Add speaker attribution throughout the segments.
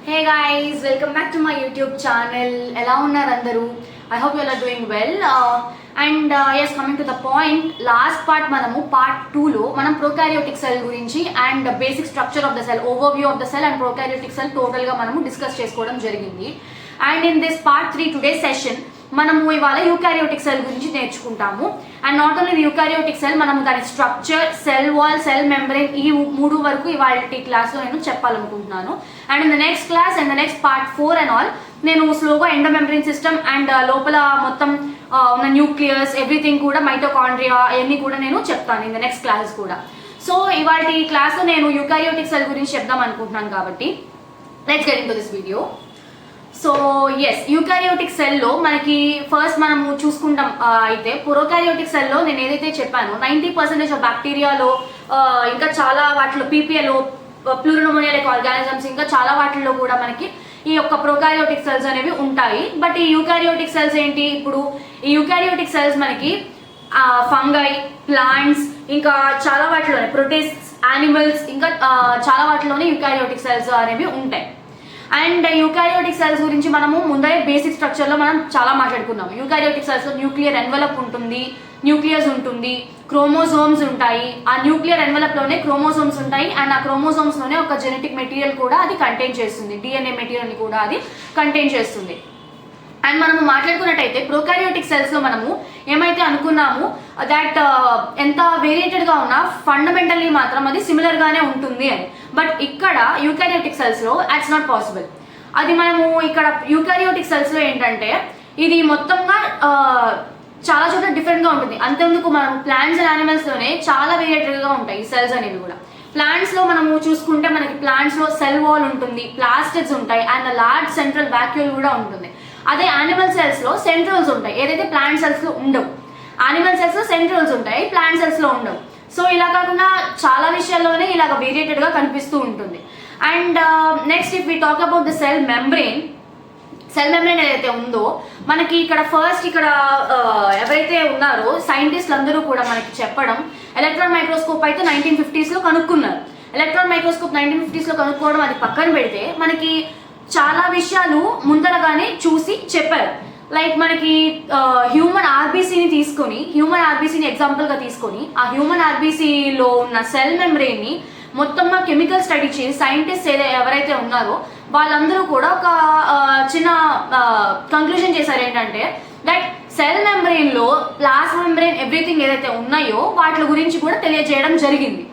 Speaker 1: Hey guys, welcome back to my YouTube channel. Ela unnaru andaru? I hope you all are doing well. Yes, coming to the point, last part manamu part 2 lo manam prokaryotic cell gurinchi and basic structure of the cell, overview of the cell and prokaryotic cell total ga manamu discuss chesukodam jarigindi. And in this part 3 today's session మనము ఇవాళ eukaryotic cell గురించి నేర్చుకుంటాము. And not only eukaryotic cell, మనము దాని structure, cell wall, cell membrane, ఈ మూడు వరకు ఇవాళ క్లాస్లో నేను చెప్పాలనుకుంటున్నాను. And in the next class and the next part 4 and all నేను స్లోగా ఎండోమెంబ్రెయిన్ సిస్టమ్ అండ్ లోపల మొత్తం ఉన్న న్యూక్లియస్ ఎవ్రీథింగ్ కూడా, మైటోకాండ్రియా అవన్నీ కూడా నేను చెప్తాను ఇన్ ద నెక్స్ట్ క్లాస్ కూడా. సో ఇవాళ క్లాస్లో నేను యూకారియోటిక్ సెల్ గురించి చెప్దాం అనుకుంటున్నాను కాబట్టి let's get into this video. So yes, eukaryotic సెల్లో మనకి ఫస్ట్ మనము చూసుకుంటాం. అయితే ప్రొకారియోటిక్ సెల్లో నేను ఏదైతే చెప్పానో 90% ఆఫ్ బ్యాక్టీరియాలో, ఇంకా చాలా వాటిలో పీపీఏలో, ప్లూరినోమోనియాలిక్ ఆర్గానిజమ్స్, ఇంకా చాలా వాటిల్లో కూడా మనకి ఈ యొక్క ప్రొకారియోటిక్ సెల్స్ అనేవి ఉంటాయి. బట్ ఈ యూకారియోటిక్ సెల్స్ ఏంటి? ఇప్పుడు ఈ యూకారియోటిక్ సెల్స్ మనకి ఫంగై, ప్లాంట్స్, ఇంకా చాలా వాటిలోనే ప్రోటిస్ట్స్, యానిమల్స్, ఇంకా చాలా వాటిలోనే యూకారియోటిక్ సెల్స్ అనేవి ఉంటాయి. అండ్ యూకారియోటిక్ సెల్స్ గురించి మనము ముందరే బేసిక్ స్ట్రక్చర్లో మనం చాలా మాట్లాడుకున్నాం. యూకారియోటిక్ సెల్స్లో న్యూక్లియర్ ఎన్వలప్ ఉంటుంది, న్యూక్లియస్ ఉంటుంది, క్రోమోజోమ్స్ ఉంటాయి. ఆ న్యూక్లియర్ ఎన్వలప్లోనే క్రోమోజోమ్స్ ఉంటాయి. అండ్ ఆ క్రోమోజోమ్స్లోనే ఒక జెనెటిక్ మెటీరియల్ కూడా అది కంటైన్ చేస్తుంది, డిఎన్ఏ మెటీరియల్ని కూడా అది కంటైన్ చేస్తుంది. అండ్ మనము మాట్లాడుకున్నట్టయితే ప్రొకారియోటిక్ సెల్స్లో మనము ఏమైతే అనుకున్నాము దాట్ ఎంత వేరియేటెడ్గా ఉన్నా ఫండమెంటల్లీ మాత్రం అది సిమిలర్గానే ఉంటుంది అని. బట్ ఇక్కడ యూకారియోటిక్ సెల్స్లో దాట్స్ నాట్ పాసిబుల్. అది మనము ఇక్కడ యూకారియోటిక్ సెల్స్లో ఏంటంటే ఇది మొత్తంగా చాలా చోట్ల డిఫరెంట్గా ఉంటుంది. అంతేందుకు మనం ప్లాంట్స్ అండ్ యానిమల్స్లోనే చాలా వేరియేటెడ్గా ఉంటాయి ఈ సెల్స్ అనేవి కూడా. ప్లాంట్స్లో మనము చూసుకుంటే మనకి ప్లాంట్స్లో సెల్ వాల్ ఉంటుంది, ప్లాస్టిడ్స్ ఉంటాయి, అండ్ లార్జ్ సెంట్రల్ వాక్యూల్ కూడా ఉంటుంది. అదే యానిమల్ సెల్స్లో సెంట్రల్స్ ఉంటాయి, ఏదైతే ప్లాంట్ సెల్స్లో ఉండవు. యానిమల్ సెల్స్లో సెంట్రల్స్ ఉంటాయి, ప్లాంట్ సెల్స్లో ఉండవు. సో ఇలా కాకుండా చాలా విషయాల్లోనే ఇలాగ వేరియేటెడ్గా కనిపిస్తూ ఉంటుంది. And next if we talk about the cell membrane, cell membrane ఏదైతే ఉందో మనకి ఇక్కడ ఫస్ట్ ఇక్కడ ఎవరైతే ఉన్నారో సైంటిస్టులు అందరూ కూడా మనకి చెప్పడం, ఎలక్ట్రాన్ మైక్రోస్కోప్ అయితే 1950s కనుక్కున్నారు. ఎలక్ట్రాన్ మైక్రోస్కోప్ 1950s కనుక్కోవడం అది పక్కన పెడితే మనకి చాలా విషయాలు ముందరగానే చూసి చెప్పారు. లైక్ మనకి హ్యూమన్ ఆర్బీసీని తీసుకొని, హ్యూమన్ ఆర్బీసీని ఎగ్జాంపుల్గా తీసుకొని ఆ హ్యూమన్ ఆర్బీసీలో ఉన్న సెల్ మెంబ్రెయిన్ని మొత్తంగా కెమికల్ స్టడీ చేసి సైంటిస్ట్ ఎవరైతే ఉన్నారో వాళ్ళందరూ కూడా ఒక చిన్న కంక్లూజన్ చేశారు ఏంటంటే దట్ సెల్ మెంబ్రెయిన్లో ప్లాస్మా మెంబ్రెయిన్ ఎవ్రీథింగ్ ఏదైతే ఉన్నాయో వాటి గురించి కూడా తెలియజేయడం జరిగింది.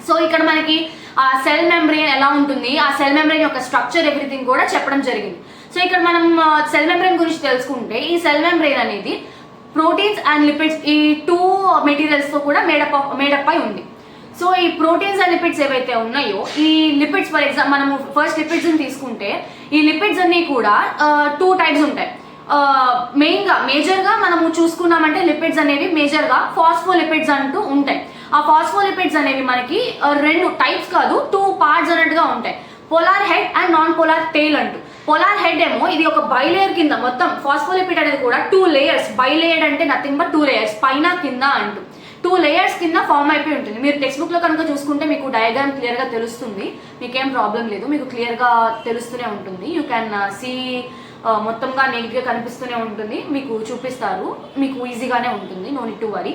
Speaker 1: సో ఇక్కడ మనకి ఆ సెల్ మెంబ్రెయిన్ ఎలా ఉంటుంది, ఆ సెల్ మెంబ్రెయిన్ యొక్క స్ట్రక్చర్ ఎవ్రీథింగ్ కూడా చెప్పడం జరిగింది. సో ఇక్కడ మనం సెల్ మెంబ్రెయిన్ గురించి తెలుసుకుంటే ఈ సెల్ మెంబ్రెయిన్ అనేది ప్రోటీన్స్ అండ్ లిపిడ్స్, ఈ 2 మెటీరియల్స్తో కూడా మేడప్ అయి ఉంది. సో ఈ ప్రోటీన్స్ అండ్ లిపిడ్స్ ఏవైతే ఉన్నాయో, ఈ లిపిడ్స్ ఫర్ ఎగ్జాంపుల్ మనము ఫస్ట్ లిపిడ్స్ని తీసుకుంటే ఈ లిపిడ్స్ అన్నీ కూడా 2 టైప్స్ ఉంటాయి. మేజర్గా మనము చూసుకున్నామంటే లిపిడ్స్ అనేవి మేజర్గా ఫాస్ఫోలిపిడ్స్ అంటూ ఉంటాయి. ఆ ఫాస్ఫోలిపిడ్స్ అనేవి మనకి 2 టైప్స్ కాదు, 2 పార్ట్స్ అన్నట్టుగా ఉంటాయి. Polar head and non polar tail అంటూ. పోలార్ హెడ్ ఏమో ఇది ఒక బైలేయర్ కింద, మొత్తం ఫాస్ఫోలిపిడ్ అనేది కూడా 2 లేయర్స్, బైలేయర్డ్ అంటే నథింగ్ బట్ 2 లేయర్స్, పైన కింద అంటూ 2 లేయర్స్ కింద ఫామ్ అయిపోయి ఉంటుంది. మీరు టెక్స్ట్ బుక్లో కనుక చూసుకుంటే మీకు డయాగ్రామ్ క్లియర్గా తెలుస్తుంది, మీకేం ప్రాబ్లం లేదు, మీకు క్లియర్గా తెలుస్తూనే ఉంటుంది. యూ క్యాన్ సీ మొత్తంగా నెగిటివ్గా కనిపిస్తూనే ఉంటుంది, మీకు చూపిస్తారు, మీకు ఈజీగానే ఉంటుంది, no need to worry.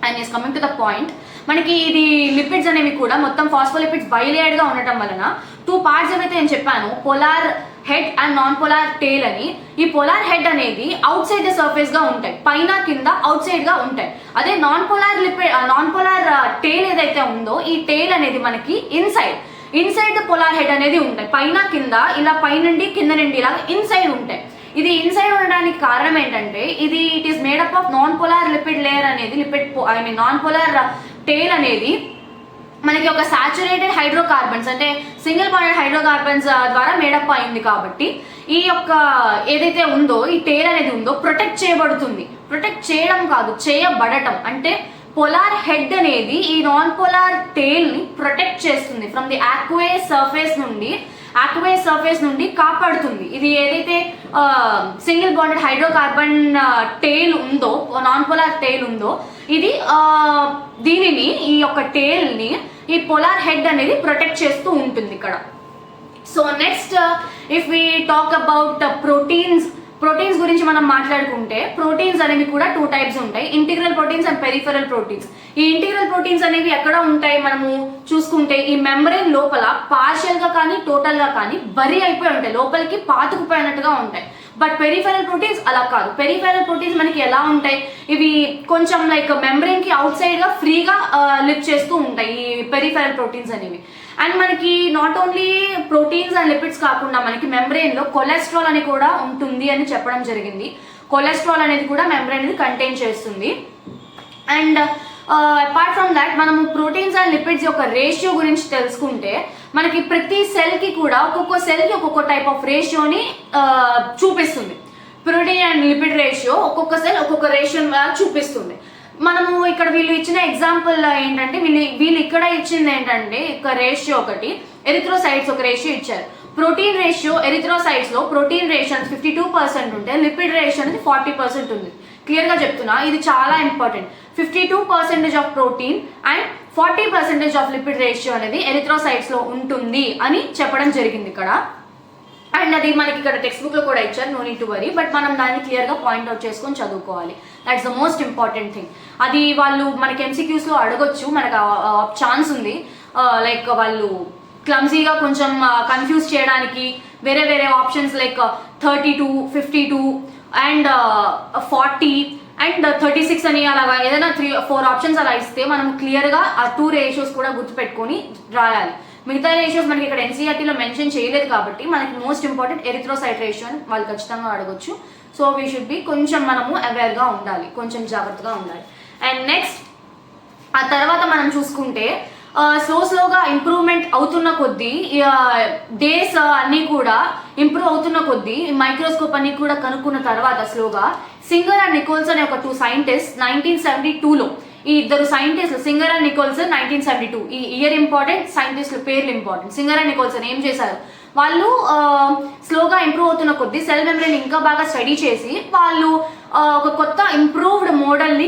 Speaker 1: And yes, coming to the point, మనకి ఇది లిపిడ్స్ అనేవి కూడా మొత్తం ఫాస్ఫోలిపిడ్స్ బైలేయర్డ్గా ఉండటం వలన 2 పార్ట్స్ ఏవైతే నేను చెప్పాను, polar head and non polar tail అని. ఈ పోలార్ హెడ్ అనేది అవుట్ సైడ్ ద సర్ఫేస్గా ఉంటాయి, పైన కింద అవుట్ సైడ్గా ఉంటాయి. అదే నాన్ పోలార్ టెయిల్ ఏదైతే ఉందో ఈ టెయిల్ అనేది మనకి ఇన్సైడ్ ద పోలార్ హెడ్ అనేది ఉంటాయి, పైన కింద ఇలా పైనుండి కింద నుండి ఇలా ఇన్సైడ్ ఉంటాయి. ఇది ఇన్సైడ్ ఉండడానికి కారణం ఏంటంటే it is made up of non polar lipid layer అనేది, నాన్ పోలార్ టెయిల్ అనేది మనకి ఒక సాచురేటెడ్ హైడ్రోకార్బన్స్ అంటే సింగిల్ బాండెడ్ హైడ్రోకార్బన్స్ ద్వారా మేడప్ అయింది. కాబట్టి ఈ యొక్క ఏదైతే ఉందో ఈ టెయిల్ అనేది ఉందో ప్రొటెక్ట్ చేయబడుతుంది. ప్రొటెక్ట్ చేయడం కాదు, చేయబడటం. అంటే పోలార్ హెడ్ అనేది ఈ నాన్ పోలార్ టెయిల్ని ప్రొటెక్ట్ చేస్తుంది, ఫ్రమ్ ది ఆక్వేస్ సర్ఫేస్ నుండి కాపాడుతుంది. ఇది ఏదైతే సింగిల్ బాండెడ్ హైడ్రోకార్బన్ టెయిల్ ఉందో, నాన్ పోలార్ టెయిల్ ఉందో, ఇది దీనిని, ఈ యొక్క టెయిల్ని ఈ పోలార్ హెడ్ అనేది ప్రొటెక్ట్ చేస్తూ ఉంటుంది ఇక్కడ. So next if we talk about proteins గురించి మనం మాట్లాడుకుంటే ప్రోటీన్స్ అనేవి కూడా 2 టైప్స్ ఉంటాయి, integral proteins and peripheral proteins. ఈ ఇంటిగ్రల్ ప్రోటీన్స్ అనేవి ఎక్కడ ఉంటాయి మనము చూసుకుంటే ఈ మెంబ్రెయిన్ లోపల పార్షియల్ గా కానీ టోటల్ గా కానీ బరీ అయిపోయి ఉంటాయి, లోపలికి పాతుకుపోయినట్టుగా ఉంటాయి. బట్ పెరిఫెరల్ ప్రోటీన్స్ అలా కాదు. పెరిఫెరల్ ప్రోటీన్స్ మనకి ఎలా ఉంటాయి, ఇవి కొంచెం లైక్ మెంబ్రెయిన్ కి అవుట్ సైడ్ గా ఫ్రీగా లిఫ్ట్ చేస్తూ ఉంటాయి ఈ పెరిఫెరల్ ప్రోటీన్స్ అనేవి. అండ్ మనకి not only proteins and lipids కాకుండా మనకి మెంబ్రెయిన్ లో కొలెస్ట్రాల్ అని కూడా ఉంటుంది అని చెప్పడం జరిగింది. కొలెస్ట్రాల్ అనేది కూడా మెంబ్రెయిన్ అనేది కంటైన్ చేస్తుంది. అండ్ అపార్ట్ ఫ్రమ్ దాట్ మనము ప్రోటీన్స్ అండ్ లిపిడ్స్ యొక్క రేషియో గురించి తెలుసుకుంటే మనకి ప్రతి సెల్ కి కూడా ఒక్కొక్క సెల్ కి ఒక్కొక్క టైప్ ఆఫ్ రేషియోని చూపిస్తుంది. ప్రోటీన్ అండ్ లిపిడ్ రేషియో ఒక్కొక్క సెల్ ఒక్కొక్క రేషియో చూపిస్తుంది. మనము ఇక్కడ వీళ్ళు ఇచ్చిన ఎగ్జాంపుల్ ఏంటంటే వీళ్ళు ఇక్కడ ఇచ్చింది ఏంటంటే ఒక రేషియో, ఒకటి ఎరిథ్రోసైట్స్ ఒక రేషియో ఇచ్చారు. ప్రోటీన్ రేషియో ఎరిథ్రోసైట్స్ లో ప్రోటీన్ రేషియో 52% ఉంటే లిపిడ్ రేషియో అనేది 40% ఉంది. క్లియర్ గా చెప్తున్నా, ఇది చాలా important. 52% of protein and 40% of lipid ratio అనేది ఎరిథ్రోసైట్స్ లో ఉంటుంది అని చెప్పడం జరిగింది ఇక్కడ. అండ్ అది మనకి ఇక్కడ టెక్స్ట్ బుక్ లో కూడా ఇచ్చారు, no need to worry. But మనం దాన్ని క్లియర్ గా పాయింట్ అవుట్ చేసుకొని చదువుకోవాలి. That's the most important thing. అది వాళ్ళు మనకి MCQs లో అడగొచ్చు, మనకు ఛాన్స్ ఉంది. లైక్ వాళ్ళు క్లమ్జీగా కొంచెం కన్ఫ్యూజ్ చేయడానికి వేరే వేరే ఆప్షన్స్ లైక్ 32, 52 అండ్ 40 అండ్ 36 అని అలాగా ఏదైనా 3-4 ఆప్షన్స్ అలా ఇస్తే మనం క్లియర్గా ఆ 2 రేషియోస్ కూడా గుర్తుపెట్టుకొని రాయాలి. మిగతా రేషియోస్ మనకి ఇక్కడ NCERTలో మెన్షన్ చేయలేదు కాబట్టి మనకి మోస్ట్ ఇంపార్టెంట్ ఎరిథ్రోసైట్ రేషియో అని వాళ్ళు ఖచ్చితంగా అడగొచ్చు. సో వీ షుడ్ బి కొంచెం మనము అవేర్గా ఉండాలి, కొంచెం జాగ్రత్తగా ఉండాలి. అండ్ నెక్స్ట్ ఆ తర్వాత మనం చూసుకుంటే స్లోగా ఇంప్రూవ్మెంట్ అవుతున్న కొద్దీ డేస్ అన్నీ కూడా ఇంప్రూవ్ అవుతున్న కొద్దీ మైక్రోస్కోప్ అన్ని కూడా కనుక్కున్న తర్వాత స్లోగా సింగర్ అండ్ నికోల్స్ అనే ఒక 2 సైంటిస్ట్ 1972లో, ఈ ఇద్దరు సైంటిస్టులు సింగర్ అండ్ నికోల్సన్ 1972, ఈ ఇయర్ ఇంపార్టెంట్, సైంటిస్టుల పేర్లు ఇంపార్టెంట్. సింగర్ అండ్ నికోల్సన్ ఏం చేశారు, వాళ్ళు స్లోగా ఇంప్రూవ్ అవుతున్న కొద్దీ సెల్ మెంబ్రెయిన్ ఇంకా బాగా స్టడీ చేసి వాళ్ళు ఒక కొత్త ఇంప్రూవ్డ్ మోడల్ని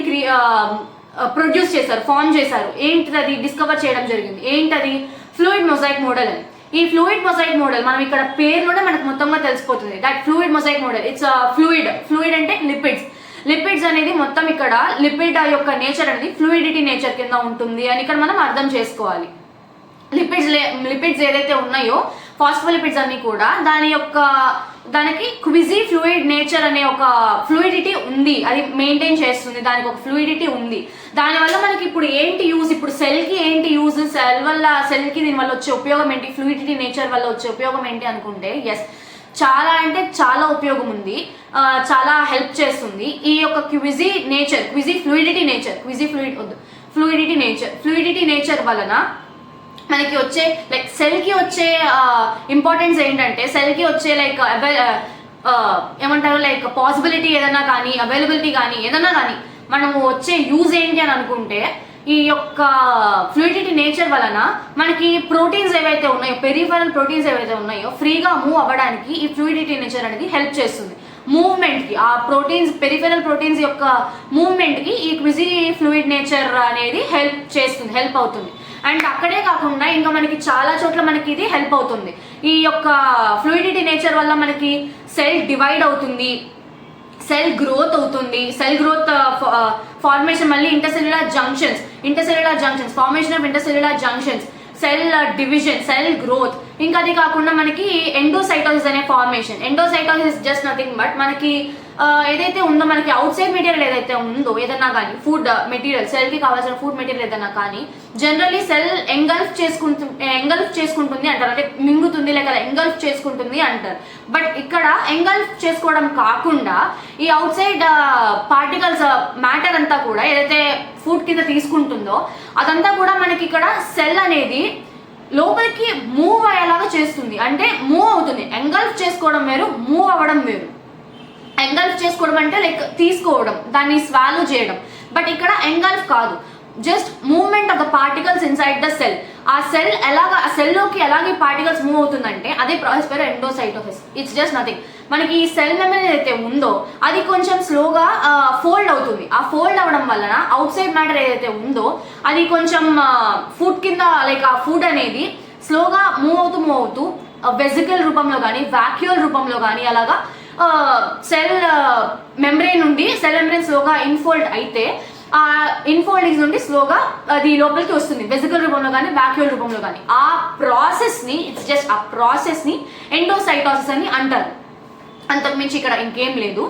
Speaker 1: ప్రొడ్యూస్ చేశారు, ఫామ్ చేశారు. ఏంటిది అది డిస్కవర్ చేయడం జరిగింది. ఏంటది, ఫ్లూయిడ్ మొజాయిక్ మోడల్ అని. ఈ ఫ్లూయిడ్ మొజాయిక్ మోడల్ మనం ఇక్కడ పేరులోనే మనకు మొత్తంగా తెలిసిపోతుంది. That fluid mosaic model it's fluid అంటే లిపిడ్స్ అనేది మొత్తం ఇక్కడ లిపిడ్ యొక్క నేచర్ అనేది ఫ్లూయిడిటీ నేచర్ కింద ఉంటుంది అని ఇక్కడ మనం అర్థం చేసుకోవాలి. లిపిడ్స్ ఏదైతే ఉన్నాయో ఫాస్ఫోలిపిడ్స్ అన్ని కూడా దానికి క్విజీ ఫ్లూయిడ్ నేచర్ అనే ఒక ఫ్లూయిడిటీ ఉంది, అది మెయింటైన్ చేస్తుంది, దానికి ఒక ఫ్లూయిడిటీ ఉంది. దానివల్ల మనకి ఇప్పుడు ఏంటి యూజ్, ఇప్పుడు సెల్కి ఏంటి యూజ్, సెల్కి దీనివల్ల వచ్చే ఉపయోగం ఏంటి, ఫ్లూయిడిటీ నేచర్ వల్ల వచ్చే ఉపయోగం ఏంటి అనుకుంటే ఎస్ చాలా అంటే చాలా ఉపయోగం ఉంది, చాలా హెల్ప్ చేస్తుంది. ఈ యొక్క ఫ్లూయిడిటీ నేచర్ వలన మనకి వచ్చే లైక్ సెల్కి వచ్చే ఇంపార్టెన్స్ ఏంటంటే సెల్కి వచ్చే లైక్ ఏమంటారు లైక్ పాసిబిలిటీ ఏదైనా కానీ అవైలబిలిటీ కానీ ఏదైనా కానీ మనము వచ్చే యూజ్ ఏంటి అని అనుకుంటే ఈ యొక్క ఫ్లూయిడిటీ నేచర్ వలన మనకి ప్రోటీన్స్ ఏవైతే ఉన్నాయో పెరిఫెరల్ ప్రోటీన్స్ ఏవైతే ఉన్నాయో ఫ్రీగా మూవ్ అవ్వడానికి ఈ ఫ్లూయిడిటీ నేచర్ అనేది హెల్ప్ చేస్తుంది. మూవ్మెంట్కి ఆ పెరిఫెరల్ ప్రోటీన్స్ యొక్క మూవ్మెంట్కి ఈ క్విజీ ఫ్లూయిడ్ నేచర్ అనేది హెల్ప్ అవుతుంది. అండ్ అక్కడే కాకుండా ఇంకా మనకి చాలా చోట్ల మనకి ఇది హెల్ప్ అవుతుంది. ఈ యొక్క ఫ్లూయిడిటీ నేచర్ వల్ల మనకి సెల్ డివైడ్ అవుతుంది, సెల్ గ్రోత్ అవుతుంది, సెల్ గ్రోత్ ఫార్మేషన్, మళ్ళీ intercellular junctions formation of intercellular junctions, cell division, cell growth. ఇంకా అది కాకుండా మనకి ఎండోసైటోసిస్ అనే formation. Endocytosis just nothing but మనకి ఏదైతే ఉందో మనకి అవుట్ సైడ్ మెటీరియల్ ఏదైతే ఉందో ఏదన్నా కానీ ఫుడ్ మెటీరియల్, సెల్కి కావాల్సిన ఫుడ్ మెటీరియల్ ఏదన్నా కానీ జనరల్లీ సెల్ ఎంగల్ఫ్ చేసుకుంటుంది అంటారు, అంటే మింగుతుంది లేక ఎంగల్ఫ్ చేసుకుంటుంది అంటారు. బట్ ఇక్కడ ఎంగల్ఫ్ చేసుకోవడం కాకుండా ఈ అవుట్ సైడ్ పార్టికల్స్ మ్యాటర్ అంతా కూడా ఏదైతే ఫుడ్ కింద తీసుకుంటుందో అదంతా కూడా మనకి ఇక్కడ సెల్ అనేది లోపలికి మూవ్ అయ్యేలాగా చేస్తుంది, అంటే మూవ్ అవుతుంది. ఎంగల్ఫ్ చేసుకోవడం వేరు, మూవ్ అవ్వడం వేరు. ఎంగల్ఫ్ చేసుకోవడం అంటే లైక్ తీసుకోవడం, దాన్ని స్వాలో చేయడం. బట్ ఇక్కడ ఎంగల్ఫ్ కాదు, just movement of the particles inside the cell. ఆ సెల్లోకి ఎలాగే పార్టికల్స్ మూవ్ అవుతుందంటే అదే ప్రాసెస్ పేరు ఎండోసైటోసిస్. It's just nothing. మనకి ఈ సెల్ మెంబ్రెయిన్ ఏదైతే ఉందో అది కొంచెం స్లోగా ఫోల్డ్ అవుతుంది. ఆ ఫోల్డ్ అవ్వడం వలన అవుట్ సైడ్ మ్యాటర్ ఏదైతే ఉందో అది కొంచెం ఫుడ్ కింద లైక్ ఆ ఫుడ్ అనేది స్లోగా మూవ్ అవుతూ వెజికల్ రూపంలో కానీ వాక్యూల్ రూపంలో కానీ అలాగా సెల్ మెంబ్రెయిన్ నుండి సెల్ మెంబ్రెయిన్ స్లోగా ఇన్ఫోల్డ్ అయితే ఆ ఇన్ఫోల్డింగ్స్ నుండి స్లోగా అది లోపలికి వస్తుంది వెజికల్ రూపంలో కానీ వాక్యూల్ రూపంలో కానీ. ఆ ప్రాసెస్ని ఇట్స్ జస్ట్ ఆ ప్రాసెస్ని ఎండోసైటోసిస్ అని అంటారు. అంతకుమించి ఇక్కడ ఇంకేం లేదు.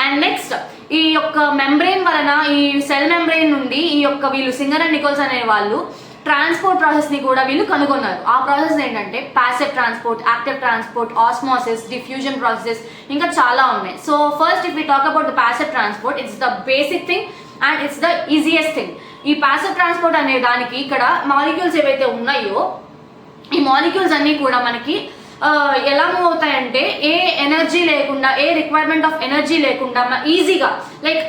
Speaker 1: అండ్ నెక్స్ట్ ఈ యొక్క మెంబ్రెయిన్ వలన ఈ సెల్ మెంబ్రెయిన్ నుండి ఈ యొక్క వీళ్ళు సింగర్ అండ్ నికోల్స్ అనే వాళ్ళు ట్రాన్స్పోర్ట్ ప్రాసెస్ని కూడా వీళ్ళు కనుగొన్నారు. ఆ ప్రాసెస్ ఏంటంటే passive transport, active transport, osmosis, diffusion process, ఇంకా చాలా ఉన్నాయి. So first if we talk about the passive transport, it's the basic thing and it's the easiest thing. ఈ ప్యాసివ్ ట్రాన్స్పోర్ట్ అనే దానికి ఇక్కడ మాలిక్యూల్స్ ఏవైతే ఉన్నాయో ఈ మాలిక్యూల్స్ అన్నీ కూడా మనకి ఎలా మూవ్ అవుతాయంటే ఏ ఎనర్జీ లేకుండా, ఏ రిక్వైర్మెంట్ ఆఫ్ ఎనర్జీ లేకుండా ఈజీగా లైక్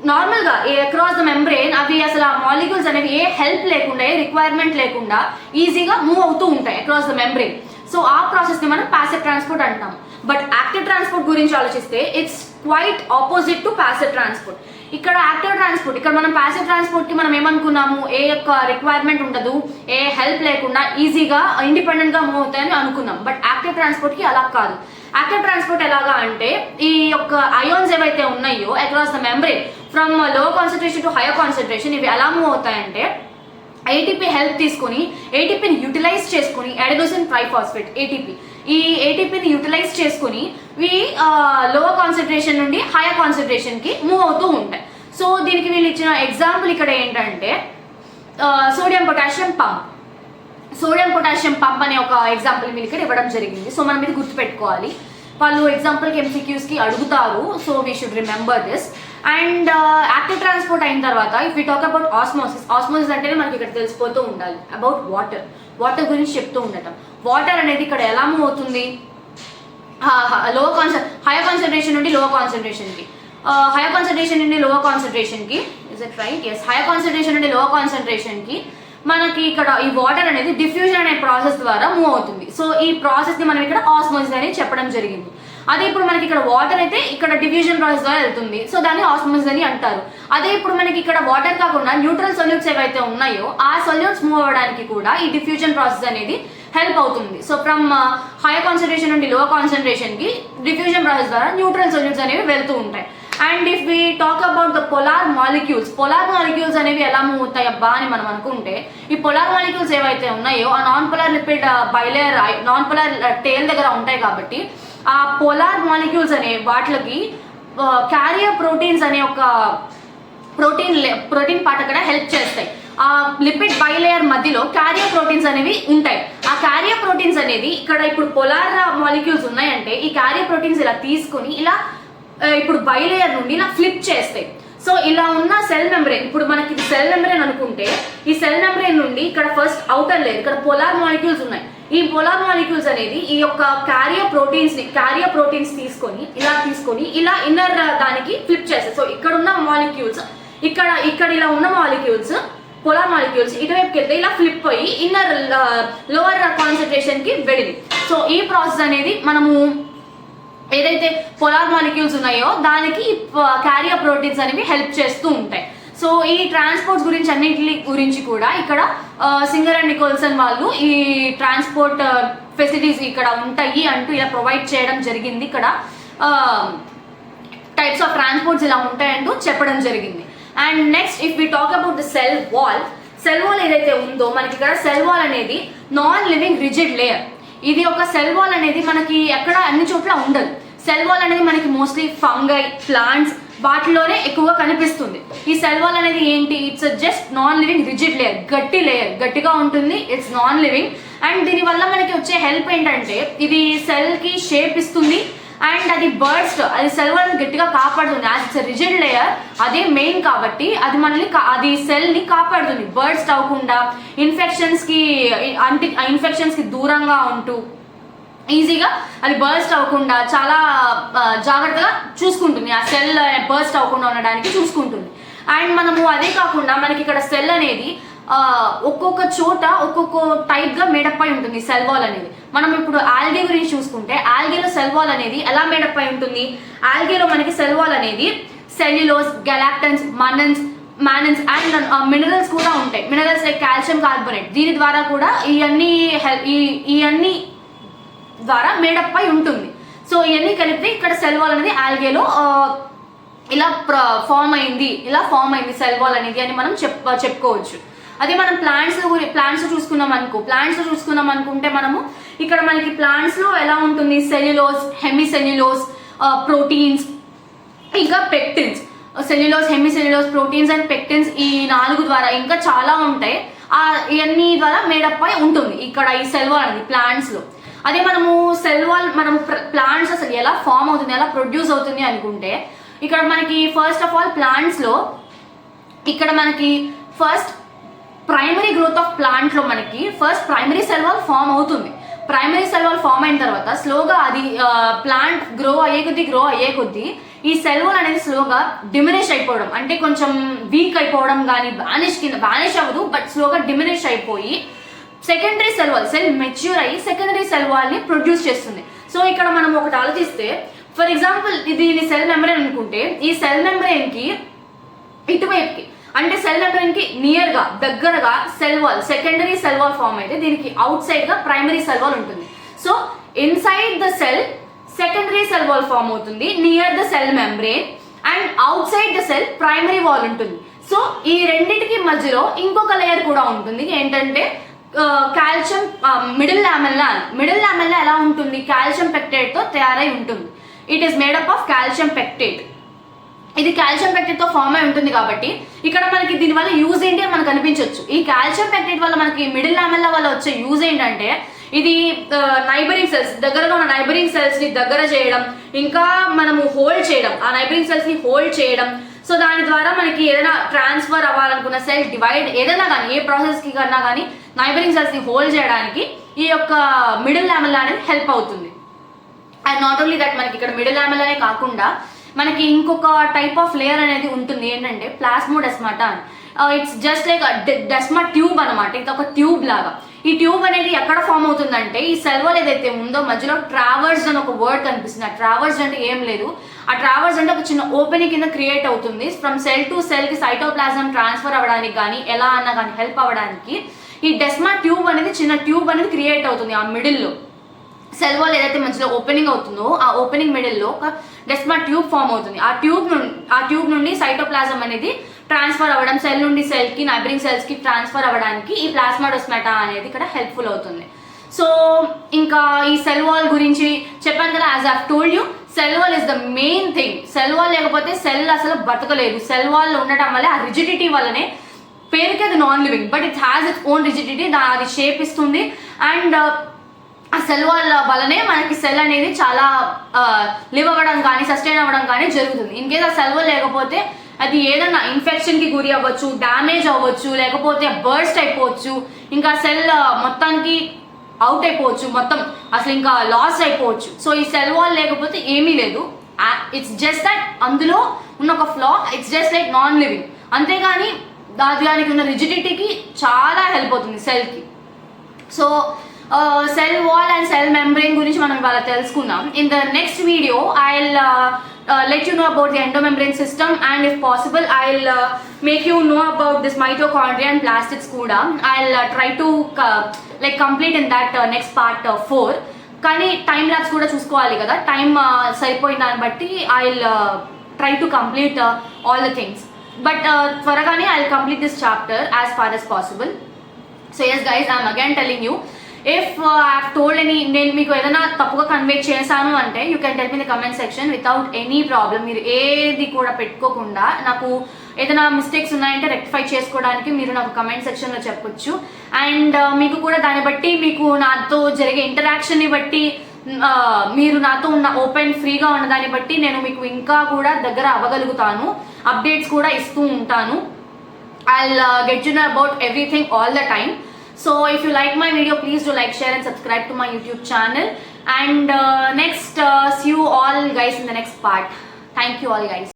Speaker 1: నార్మల్గా అక్రాస్ ద మెంబ్రెయిన్ అవి అసలు ఆ మాలిక్యూల్స్ అనేవి ఏ హెల్ప్ లేకుండా, ఏ రిక్వైర్మెంట్ లేకుండా ఈజీగా మూవ్ అవుతూ ఉంటాయి అక్రాస్ ద మెంబ్రెయిన్. సో ఆ ప్రాసెస్ని మనం ప్యాసివ్ ట్రాన్స్పోర్ట్ అంటాం. బట్ యాక్టివ్ ట్రాన్స్పోర్ట్ గురించి ఆలోచిస్తే it's quite opposite to passive transport. ఇక్కడ యాక్టివ్ ట్రాన్స్పోర్ట్, ఇక్కడ మనం ప్యాసివ్ ట్రాన్స్పోర్ట్కి మనం ఏమనుకున్నాము, ఏ యొక్క రిక్వైర్మెంట్ ఉండదు, ఏ హెల్ప్ లేకుండా ఈజీగా ఇండిపెండెంట్గా మూవ్ అవుతాయని అనుకున్నాం. బట్ యాక్టివ్ ట్రాన్స్పోర్ట్కి అలా కాదు. యాక్టివ్ ట్రాన్స్పోర్ట్ ఎలాగా అంటే ఈ యొక్క అయాన్స్ ఏవైతే ఉన్నాయో అక్రాస్ ద మెంబ్రెయిన్ ఫ్రమ్ లో కాన్సన్ట్రేషన్ టు హైయర్ కాన్సన్ట్రేషన్ ఇవి ఎలా మూవ్ అవుతాయంటే ఏటీపీ హెల్ప్ తీసుకుని ఏటీపీని యూటిలైజ్ చేసుకుని అడెనోసిన్ ట్రైఫాస్ఫేట్ ఏటీపీ, ఈ ఏటీపీని యూటిలైజ్ చేసుకుని ఇవి లోవర్ కాన్సన్ట్రేషన్ నుండి హైయర్ కాన్సన్ట్రేషన్కి మూవ్ అవుతూ ఉంటాయి. సో దీనికి వీళ్ళు ఇచ్చిన ఎగ్జాంపుల్ ఇక్కడ ఏంటంటే sodium potassium pump. Sodium potassium pump అనే ఒక ఎగ్జాంపుల్ మీరు ఇక్కడ ఇవ్వడం జరిగింది. సో మనం ఇది గుర్తుపెట్టుకోవాలి. వాళ్ళు ఎగ్జాంపుల్కి ఎంసీక్యూస్కి అడుగుతారు. So we should remember this. And active transport అయిన తర్వాత if we talk about osmosis, osmosis అంటేనే మనకి ఇక్కడ తెలిసిపోతూ ఉండాలి అబౌట్ వాటర్, వాటర్ గురించి చెప్తూ ఉండటం. వాటర్ అనేది ఇక్కడ ఎలా మూవ్ అవుతుంది, హైయర్ కాన్సన్ట్రేషన్ నుండి లోవర్ కాన్సన్ట్రేషన్కి, హైయర్ కాన్సన్ట్రేషన్ నుండి లోవర్ కాన్సన్ట్రేషన్కి, is it right? Yes, higher concentration నుండి లోవర్ కాన్సన్ట్రేషన్కి మనకి ఇక్కడ ఈ వాటర్ అనేది డిఫ్యూజన్ అనే ప్రాసెస్ ద్వారా మూవ్ అవుతుంది. సో ఈ ప్రాసెస్ని మనం ఇక్కడ ఆస్మోసిస్ అని చెప్పడం జరిగింది. అదే ఇప్పుడు మనకి ఇక్కడ వాటర్ అయితే ఇక్కడ డిఫ్యూజన్ ప్రాసెస్ ద్వారా వెళ్తుంది. సో దాన్ని ఆస్మోసిస్ అని అంటారు. అదే ఇప్పుడు మనకి ఇక్కడ వాటర్ కాకుండా న్యూట్రల్ సొల్యూట్స్ ఏవైతే ఉన్నాయో ఆ సొల్యూట్స్ మూవ్ అవ్వడానికి కూడా ఈ డిఫ్యూజన్ ప్రాసెస్ అనేది హెల్ప్ అవుతుంది. సో ఫ్రమ్ హైయర్ కాన్సన్ట్రేషన్ నుండి లోవర్ కాన్సన్ట్రేషన్కి డిఫ్యూజన్ ప్రాసెస్ ద్వారా న్యూట్రల్ సొల్యూట్స్ అనేవి వెళ్తూ ఉంటాయి. And if we talk about the polar molecules అనేవి ఎలా మూవ్ అవుతాయి అబ్బా అని మనం అనుకుంటే ఈ పొలార్ మాలిక్యూల్స్ ఏవైతే ఉన్నాయో ఆ non polar lipid bilayer, non polar tail దగ్గర ఉంటాయి కాబట్టి ఆ పొలార్ మాలిక్యూల్స్ అనే వాటికి క్యారియర్ ప్రోటీన్స్ అనే ఒక ప్రోటీన్ పార్ట్ అక్కడ హెల్ప్ చేస్తాయి. ఆ లిపిడ్ బైలేయర్ మధ్యలో క్యారియర్ ప్రోటీన్స్ అనేవి ఉంటాయి. ఆ క్యారియర్ ప్రోటీన్స్ అనేది ఇక్కడ ఇప్పుడు పొలార్ మాలిక్యూల్స్ ఉన్నాయంటే ఈ క్యారియర్ ప్రోటీన్స్ ఇలా తీసుకుని ఇలా ఇప్పుడు బైలేయర్ నుండి ఇలా ఫ్లిప్ చేస్తాయి. సో ఇలా ఉన్న సెల్ మెంబ్రెయిన్, ఇప్పుడు మనకి ఇది సెల్ మెంబ్రెయిన్ అనుకుంటే ఈ సెల్ మెంబ్రెయిన్ నుండి ఇక్కడ ఫస్ట్ అవుటర్ లేయర్ ఇక్కడ పొలార్ మాలిక్యూల్స్ ఉన్నాయి. ఈ పొలార్ మాలిక్యూల్స్ అనేది ఈ యొక్క క్యారియర్ ప్రోటీన్స్ తీసుకొని ఇలా ఇన్నర్ దానికి ఫ్లిప్ చేస్తాయి. సో ఇక్కడ ఉన్న మాలిక్యూల్స్ ఇక్కడ ఇలా ఉన్న మాలిక్యూల్స్ పొలార్ మాలిక్యూల్స్ ఇటువైపుకి వెళ్తే ఇలా ఫ్లిప్ అయ్యి ఇన్నర్ లోవర్ కాన్సన్ట్రేషన్కి వెళ్ళింది. సో ఈ ప్రాసెస్ అనేది మనము ఏదైతే పొలార్ మాలిక్యూల్స్ ఉన్నాయో దానికి క్యారియర్ ప్రోటీన్స్ అనేవి హెల్ప్ చేస్తూ ఉంటాయి. సో ఈ ట్రాన్స్పోర్ట్స్ గురించి అన్నింటి గురించి కూడా ఇక్కడ సింగర్ అండ్ నికోల్సన్ వాళ్ళు ఈ ట్రాన్స్పోర్ట్ ఫెసిలిటీస్ ఇక్కడ ఉంటాయి అంటూ ఇలా ప్రొవైడ్ చేయడం జరిగింది. ఇక్కడ టైప్స్ ఆఫ్ ట్రాన్స్పోర్ట్స్ ఇలా ఉంటాయంటూ చెప్పడం జరిగింది. And next if we talk about the cell wall ఏదైతే ఉందో మనకి ఇక్కడ సెల్ వాల్ అనేది నాన్ లివింగ్ రిజిడ్ లేయర్. ఇది ఒక సెల్ వాల్ అనేది మనకి ఎక్కడ అన్ని చోట్ల ఉండదు. సెల్ వాల్ అనేది మనకి మోస్ట్లీ ఫంగై, ప్లాంట్స్ వాటిలోనే ఎక్కువగా కనిపిస్తుంది. ఈ సెల్ వాల్ అనేది ఏంటి, it's just non living rigid layer, గట్టిగా ఉంటుంది, ఇట్స్ నాన్ లివింగ్. అండ్ దీనివల్ల మనకి వచ్చే హెల్ప్ ఏంటంటే ఇది సెల్కి షేప్ ఇస్తుంది అండ్ అది అది సెల్ వాల్ని గట్టిగా కాపాడుతుంది. యాజ్ ఇట్స్ రిజిడ్ లేయర్ అదే మెయిన్ కాబట్టి అది మనల్ని అది సెల్ని కాపాడుతుంది, బర్స్ట్ అవ్వకుండా ఇన్ఫెక్షన్స్కి దూరంగా ఉంటూ ఈజీగా అది బర్స్ట్ అవ్వకుండా చాలా జాగ్రత్తగా చూసుకుంటుంది. ఆ సెల్ బర్స్ట్ అవ్వకుండా ఉండడానికి చూసుకుంటుంది. అండ్ మనము అదే కాకుండా మనకి ఇక్కడ సెల్ అనేది ఒక్కొక్క చోట ఒక్కొక్క టైప్గా మేడప్ అయి ఉంటుంది సెల్ వాల్ అనేది. మనం ఇప్పుడు ఆల్గే గురించి చూసుకుంటే ఆల్గేలో సెల్ వాల్ అనేది ఎలా మేడప్ అయి ఉంటుంది, ఆల్గేలో మనకి సెల్ వాల్ అనేది సెల్యులోజ్, గెలాక్టన్స్, మానన్స్ అండ్ మినరల్స్ కూడా ఉంటాయి. మినరల్స్ లైక్ కాల్షియం కార్బోనేట్, దీని ద్వారా కూడా ఇవన్నీ ద్వారా మేడప్ అయి ఉంటుంది. సో ఇవన్నీ కలిపి ఇక్కడ సెల్ వాల్ అనేది ఆల్గేలో ఇలా ఫామ్ అయింది సెల్ వాల్ అనేది అని మనం చెప్పుకోవచ్చు. అదే మనం ప్లాంట్స్ చూసుకున్నాం అనుకుంటే మనము ఇక్కడ మనకి ప్లాంట్స్ లో ఎలా ఉంటుంది, సెల్యులోజ్, హెమిసెల్యులోజ్, ప్రోటీన్స్, ఇంకా పెక్టిన్స్. సెల్యులోజ్, హెమిసెల్యులోజ్, ప్రోటీన్స్ అండ్ పెక్టిన్స్, ఈ 4 ద్వారా ఇంకా చాలా ఉంటాయి. ఇవన్నీ ద్వారా మేడప్ అయి ఉంటుంది ఇక్కడ ఈ సెల్ వాల్ అనేది ప్లాంట్స్ లో. అదే మనము సెల్ వాల్ ప్లాంట్స్ అసలు ఎలా ఫామ్ అవుతుంది, ఎలా ప్రొడ్యూస్ అవుతుంది అనుకుంటే ఇక్కడ మనకి ఫస్ట్ ఆఫ్ ఆల్ ప్లాంట్స్ లో ఇక్కడ మనకి first primary growth of plant లో మనకి first primary cell wall form అవుతుంది. ప్రైమరీ సెల్ వాల్ ఫామ్ అయిన తర్వాత స్లోగా అది ప్లాంట్ గ్రో అయ్యే కొద్దీ ఈ సెల్ వాల్ అనేది స్లోగా డిమినిష్ అయిపోవడం, అంటే కొంచెం వీక్ అయిపోవడం కానీ వానిష్ అవ్వదు, బట్ స్లోగా డిమినిష్ అయిపోయి సెకండరీ సెల్ మెచ్యూర్ అయ్యి సెకండరీ సెల్ వాల్ ని ప్రొడ్యూస్ చేస్తుంది. సో ఇక్కడ మనం ఒకటి ఆలోచిస్తే, ఫర్ ఎగ్జాంపుల్ ఇది సెల్ మెంబ్రెయిన్ అనుకుంటే ఈ సెల్ మెంబ్రెయిన్ కి ఇటువైపుకి అంటే సెల్ మెంబ్రెయిన్ కి దగ్గరగా cell wall secondary cell wall form అయితే దీనికి అవుట్ సైడ్ గా ప్రైమరీ సెల్ వాల్ ఉంటుంది. So inside the cell secondary cell wall form అవుతుంది near the cell membrane, and outside the cell primary wall ఉంటుంది. So ఈ రెండింటికి మధ్యలో ఇంకొక లేయర్ కూడా ఉంటుంది, ఏంటంటే కాల్షియం మిడిల్ లామెల్లా ఎలా ఉంటుంది, కాల్షియం పెక్టేట్ తో తయారై ఉంటుంది. It is made up of calcium pectate. ఇది కాల్షియం పెక్టేట్ తో ఫామ్ అయి ఉంటుంది కాబట్టి ఇక్కడ మనకి దీనివల్ల యూజ్ ఏంటి అని మనకు అనిపించవచ్చు. ఈ కాల్షియం పెక్టేట్ వల్ల మనకి మిడిల్ లామెల్లా వల్ల వచ్చే యూజ్ ఏంటంటే ఇది నైబరింగ్ సెల్స్, దగ్గరగా ఉన్న నైబరింగ్ సెల్స్ ని దగ్గర చేయడం, ఇంకా మనము హోల్డ్ చేయడం, ఆ నైబరింగ్ సెల్స్ ని హోల్డ్ చేయడం. సో దాని ద్వారా మనకి ఏదైనా ట్రాన్స్ఫర్ అవ్వాలనుకున్న సెల్ డివైడ్ ఏదైనా కానీ ఏ ప్రాసెస్ కి కన్నా కానీ నైబరింగ్ సెల్స్ ని హోల్డ్ చేయడానికి ఈ యొక్క మిడిల్ లామెల్లా అనేది హెల్ప్ అవుతుంది. అండ్ నాట్ ఓన్లీ దట్, మనకి ఇక్కడ మిడిల్ లామెల్లానే కాకుండా మనకి ఇంకొక టైప్ ఆఫ్ లేయర్ అనేది ఉంటుంది, ఏంటంటే ప్లాస్మోడెస్మాటా అని. ఇట్స్ జస్ట్ లైక్ డెస్మా ట్యూబ్ అనమాట. ఇది ఒక ట్యూబ్ లాగా. ఈ ట్యూబ్ అనేది ఎక్కడ ఫామ్ అవుతుందంటే ఈ సెల్ వాల్ ఏదైతే ఉందో మధ్యలో ట్రావర్స్ అని ఒక వర్డ్ కనిపిస్తుంది. ఆ ట్రావర్స్ అంటే ఏం లేదు, ఆ ట్రావర్స్ అంటే ఒక చిన్న ఓపెనింగ్ కింద క్రియేట్ అవుతుంది. ఫ్రమ్ సెల్ టు సెల్ కి సైటోప్లాజం ట్రాన్స్ఫర్ అవ్వడానికి కానీ ఎలా అన్నా కానీ హెల్ప్ అవ్వడానికి ఈ డెస్మా ట్యూబ్ అనేది చిన్న ట్యూబ్ అనేది క్రియేట్ అవుతుంది. ఆ మిడిల్లో సెల్ వాల్ ఏదైతే మధ్యలో ఓపెనింగ్ అవుతుందో ఆ ఓపెనింగ్ మిడిల్లో ఒక డెస్మా ట్యూబ్ ఫామ్ అవుతుంది. ఆ ట్యూబ్ నుండి సైటోప్లాజం అనేది ట్రాన్స్ఫర్ అవ్వడం, సెల్ నుండి సెల్ కి నైబరింగ్ సెల్స్ కి ట్రాన్స్ఫర్ అవ్వడానికి ఈ ప్లాస్మోడెస్మాటా అనేది ఇక్కడ హెల్ప్ఫుల్ అవుతుంది. సో ఇంకా ఈ సెల్ వాల్ గురించి చెప్పాను కదా, as I told you, cell wall is the main thing. Cell wall లేకపోతే సెల్ అసలు బతకలేదు. సెల్ వాల్ ఉండటం వల్ల ఆ రిజిడిటీ వల్లనే, పేరుకి అది non living but it has its own rigidity, అది షేప్ ఇస్తుంది. అండ్ ఆ సెల్ వాల్ వల్లనే మనకి సెల్ అనేది చాలా లివ్ అవ్వడం కానీ సస్టైన్ అవ్వడం కానీ జరుగుతుంది. ఇన్ కేస్ ఆ సెల్ వాల్ లేకపోతే అది ఏదన్నా ఇన్ఫెక్షన్ కి గురి అవ్వచ్చు, డ్యామేజ్ అవ్వచ్చు, లేకపోతే బర్స్ట్ అయిపోవచ్చు, ఇంకా సెల్ మొత్తానికి అవుట్ అయిపోవచ్చు, మొత్తం అసలు ఇంకా లాస్ అయిపోవచ్చు. సో ఈ సెల్ వాల్ లేకపోతే ఏమీ లేదు. ఇట్స్ జస్ట్ దట్ అందులో ఉన్న ఒక ఫ్లా, it's just like non living, అంతేగాని దానికి ఉన్న రిజిడిటీకి చాలా హెల్ప్ అవుతుంది సెల్కి. So cell wall and cell membrane గురించి మనం ఇవాళ తెలుసుకుందాం. In the next video I will let you know about the endomembrane system, and if possible I'll make you know about this mitochondria and plastids kuda. I'll try to like complete in that next part 4. కానీ time labs కూడా చూసుకోవాలి కదా, time సరిపోయిన దాన్ని బట్టి I'll try to complete all the things, but త్వరగానే I'll complete this chapter as far as possible. So yes guys, I'm again telling you, if I have told నేను మీకు ఏదైనా తప్పుగా కన్వే చేశాను అంటే you can tell me the comment section without any problem. మీరు ఏది కూడా పెట్టుకోకుండా నాకు ఏదైనా మిస్టేక్స్ ఉన్నాయంటే రెక్టిఫై చేసుకోవడానికి మీరు నాకు కమెంట్ సెక్షన్లో చెప్పొచ్చు. అండ్ మీకు కూడా దాన్ని బట్టి మీకు నాతో జరిగే ఇంటరాక్షన్ని బట్టి మీరు నాతో ఉన్న ఓపెన్ ఫ్రీగా ఉన్న దాన్ని బట్టి నేను మీకు ఇంకా కూడా దగ్గర అవ్వగలుగుతాను, అప్డేట్స్ కూడా ఇస్తూ ఉంటాను. I'll get you know about everything all the time. So if you like my video, please do like, share and subscribe to my YouTube channel. And next see you all guys in the next part. Thank you all guys.